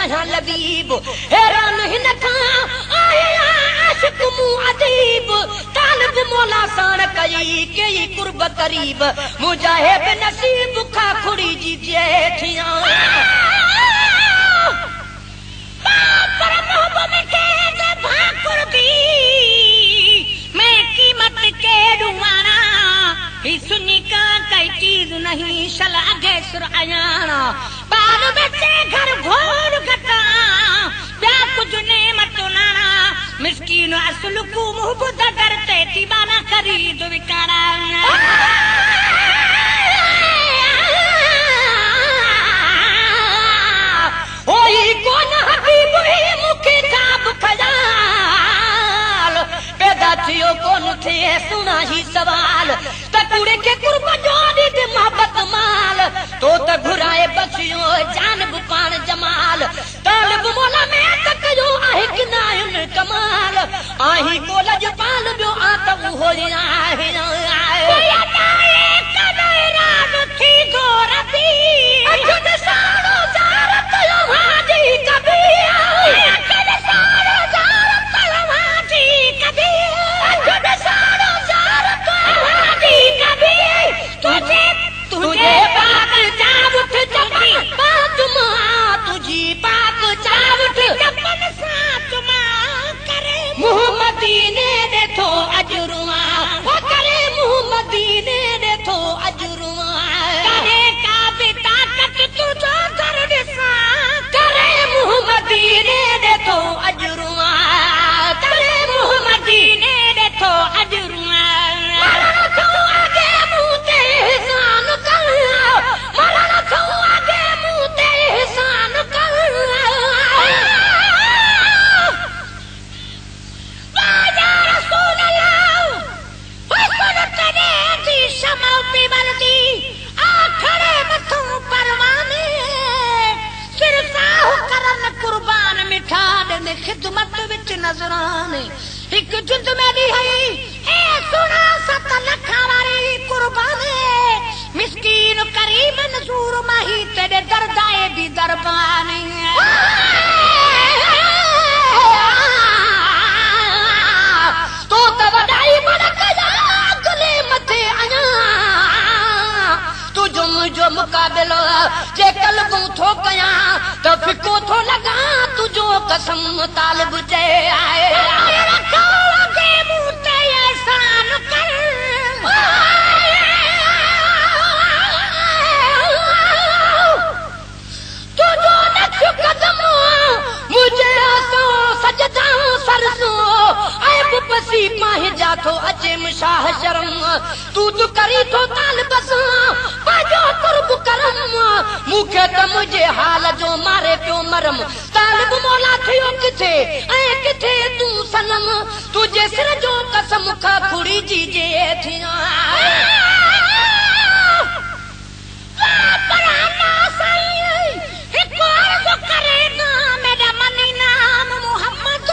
आया लबीब हैरान हिन खां आया आशिक मू अदीब तालिब मौला साण कई कई कुर्ब करीब मुजाहिब नसीब खा खुड़ी जी जेठिया पर मोहब्बत के दे भाकुर दी मैं कीमत के डुवाना ही सुनी का कई चीज नहीं शलागे सुरायाना बाल बच्चे घर घोर गता क्या कुछ नेमत नाना मिस्कीन असल को मुहब्बत करते दीवाना खरीद विकारा होई कोन हबीब ही मुखे खाब खयाल पैदा थियो कोन थे सुना ही सवाल तकुड़े के कुर्ब जोड़ी दे मोहब्बत माल तो त घुराए बचियो जान बुपान जमाल तालिब मौला में तक जो आहे कि नायुन कमाल आही कोलज पाल बियो आ त हो आहे या नाए कदे राज थी गोरती अजद सारो जारत हाजी कभी कदे सारो जारत हाजी कभी अजद सारो जारत हाजी कभी तुझे तुझे बात जावत जपी बातुमा तुझी बात जावत जपन सातुमा करे मुहम्मदी ने देखो अजरुआ वो करे मुहम्मदी ने देखो अजरुआ करे का भी ताकत तुझो कर दिसा करे मुहम्मदी ने देखो अजरुआ करे मुहम्मदी ने देखो अजरुआ खिदमत विच नजराने एक जिंद में भी है ए सुना 7 लख वाली कुर्बाने मिस्कीन करीब नजूर माही तेरे दरदाए भी दरबानी तो तवदाई बड़क गले मथे आया तू जो मुकाबिलो जे कल्बू थो कया तो फिको थो लगा तुझो कसम तालिब जे आए रखो के मुंह ते एहसान कर तुझो नक्श कदम मुझे आसो सजदा सरसो ऐब पसी माह जाथो अचे मुशाह शर्म तू तो करी तो तालिब बाजो कुर्ब करम मुखे त मुझे हाल जो मारे पियो मरम तालिब मौला थियो किथे ऐं किथे तू सनम तुझे सिर जो कसम खा खुड़ी जी जे थिया पराना सही हिक अर्ज करे ना मेरा मनी नाम मोहम्मद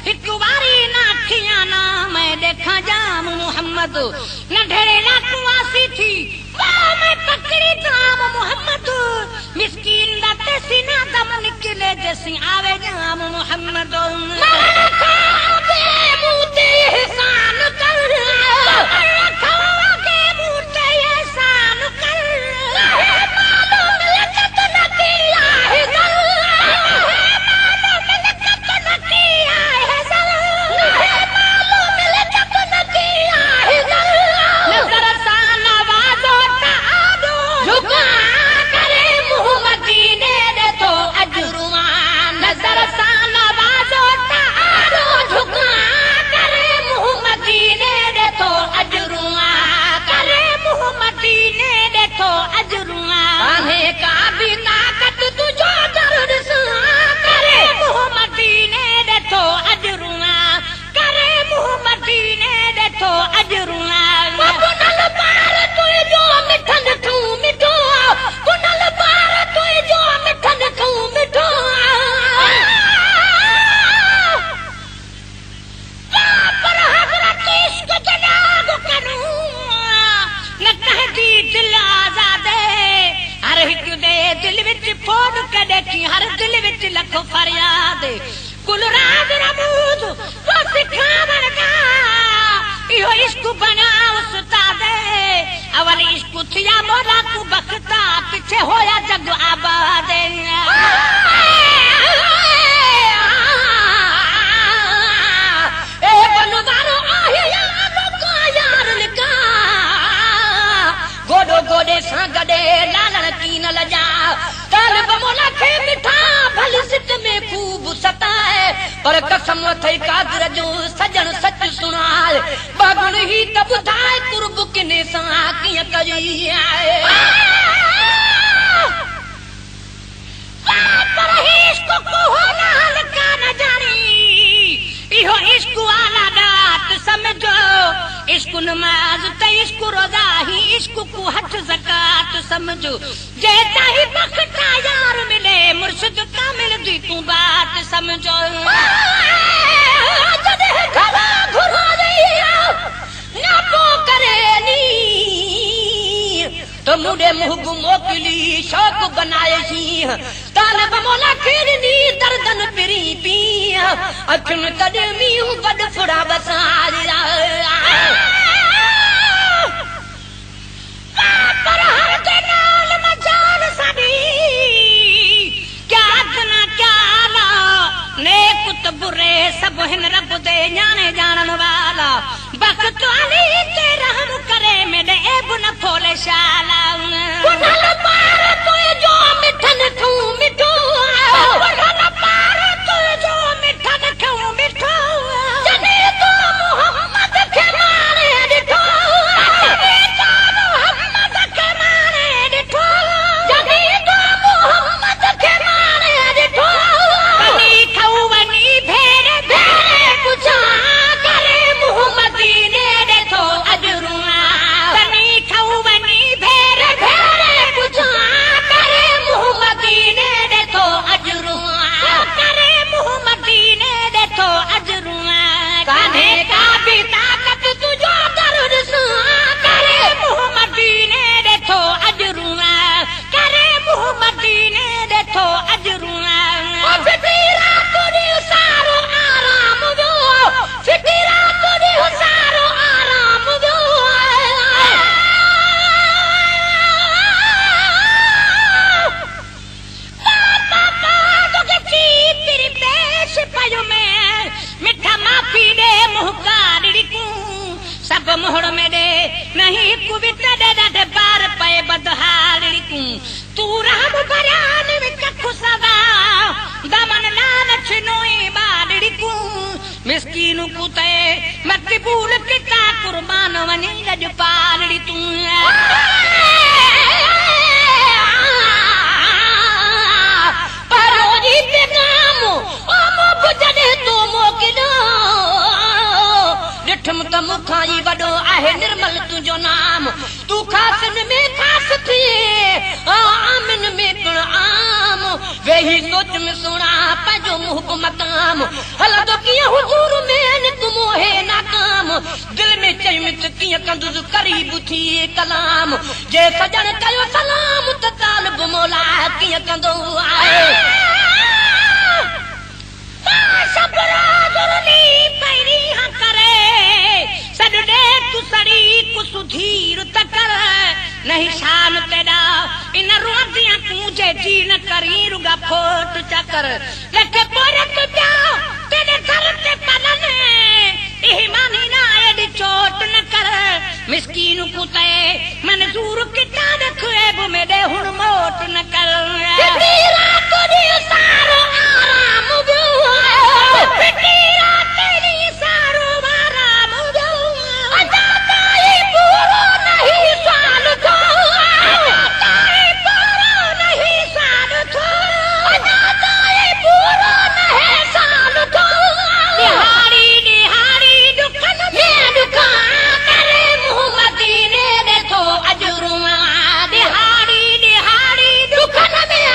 हिक वारी ना थिया ना मैं देखा जाम मोहम्मद न ढेरे ना कुआसी थी मैं पकड़ी नाम मोहम्मद मिस्कीन दाते सीना दम निकले जैसी आवे जाम मोहम्मद मुझे एहसान कर फोड़ के देखी हर दिल विच लखो फरियाद कुल राज रबूत तो सिखावन का इहो इश्क बना उस्ताद अवल इश्क थिया मोरा को बखता पीछे होया जग आबाद ए बनवारो आहे यार लिका गोडो गोडे सां गडे लालण कीन लजा काल बमोला खे मिठा भली सिट में खूब सताए पर कसम थई कादर जो सजन सच सुनाए बागुन ही त बुधाए कुर्ब किने सां किय कई आए पर इश्क को होला लका न जानी इहो इश्क वाला दात समझो इश्क नमाज त इश्क रोजा ही इश्क को हज ज़कात समझो जे चाहे बख्ता यार मिले मुर्शिद कामिल दी तू बात समझो जदे खला घुरा दिया ना पो करे नी तो मुडे मुहग मोकली शौक बनाए ही तालब मोला खिरनी दर्दन पिरी पी अखन कदमी बद फुड़ा बसारा पर हर के नाल मजान सदी क्या जना क्या ला नेक त बुरे सब हिन रब दे जाने जानन वाला बख्त वाली ते रहम करे मेरे ऐब न खोले शाला बुढ़ल पार तो जो मिठन तू मिठो बुढ़ल पार तो जो मिठन तू मिठो जने तो मोहम्मद के माने दिठो जने तो मोहम्मद के माने दिठो जने तो मोहम्मद के माने दिठो कनी खौवनी भेरे भेरे बुझा करे मोहम्मदीने देखो अजरुआ कनी खौवनी भेरे भेरे बुझा करे मोहम्मदीने देखो अजरुआ करे मोहम्मदीने देखो अजरुआ कान्हे का भी ताकत तुझो दर्द सा करे मोहम्मदीने देखो अजरुआ करे मोहम्मदीने देखो अजरुआ फिकिरा तुझे सारो आराम दो फिकिरा तुझे सारो आराम दो तेरी पेश पयो में मिठा माफी दे मुहकारी को सब मोहर में दे नहीं कुबित दे दे पार पे बदहाली को तू राम बयान में कखु सदा दमन लालच नोई बादड़ी को मिस्कीन को ते मकबूल किता कुर्बान वनी लज पालड़ी तू परोजी पे काम ओ मो बुजने तो मोकिलो डिठम त मुखाई वडो आहे निर्मल तुझो नाम तू खासन में खास थी आमिन में पण आम वेही सोच में सुना पजो मुहब मकाम हल तो किया हुजूर में न तुम है नाकाम दिल में चमत किया कंदुज करीब थी कलाम जे सजन कयो सलाम त तालब मौला किया कंदो आए सबरा दुरनी पैरी हां करे सडे तू सड़ी को सुधीर तकर नहीं शान तेरा इन रोदियां पूजे जी न करी रुगा फोट चकर लेके परत जा तेरे घर ते पलन इमानी ना एडी चोट न कर मिस्कीन को ते मंजूर किता रखे बो मेरे हुन मोट न कर फिकिरा तेरी सारो आराम दो फिकिरा तेरी सारो आराम दो अजाता ही पूरा नहीं साल दो अजाता ही पूरा नहीं साल दो अजाता ही पूरा नहीं साल दो निहारी निहारी दुखन में दुखा करे मोहम्मदीने देखो अजरुआ दिहाड़ी दिहाड़ी दुखन में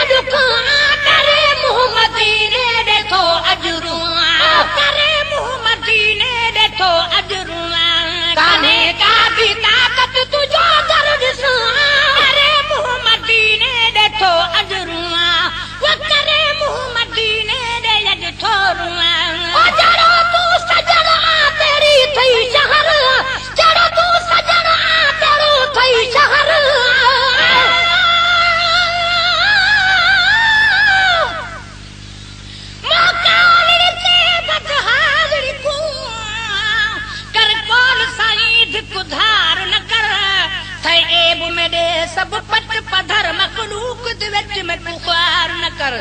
कर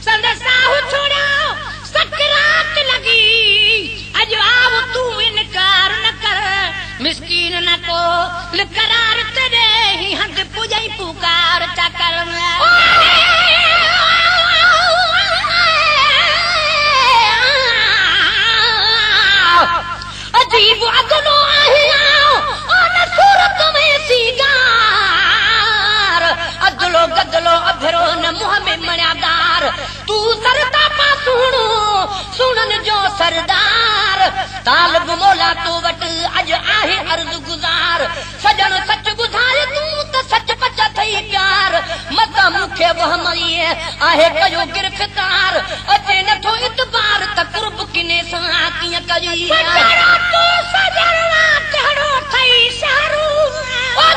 संदसाहु छोड़ा सकरात लगी अज आव तू इनकार न कर मिस्कीन न को करार तेरे ही हद पुजई पुकार चा कर अजीब अगनो आहियां ओन सूरत में सीगार अदलो गदलो अभरो न मुंह में मण्यादार तू सरदा पा सुणो सुणन जो सरदार तालब मौला तो वट अज आहे अर्ज गुजार सजन सच ॿुधाए तू त सच पच थई प्यार मता मूंखे वहमई आहे कयो गिरफ़्तार अचे नथो इतबार त कुर्ब किने सां कीअं कई तू सजन चढ़ो थई शारू ओ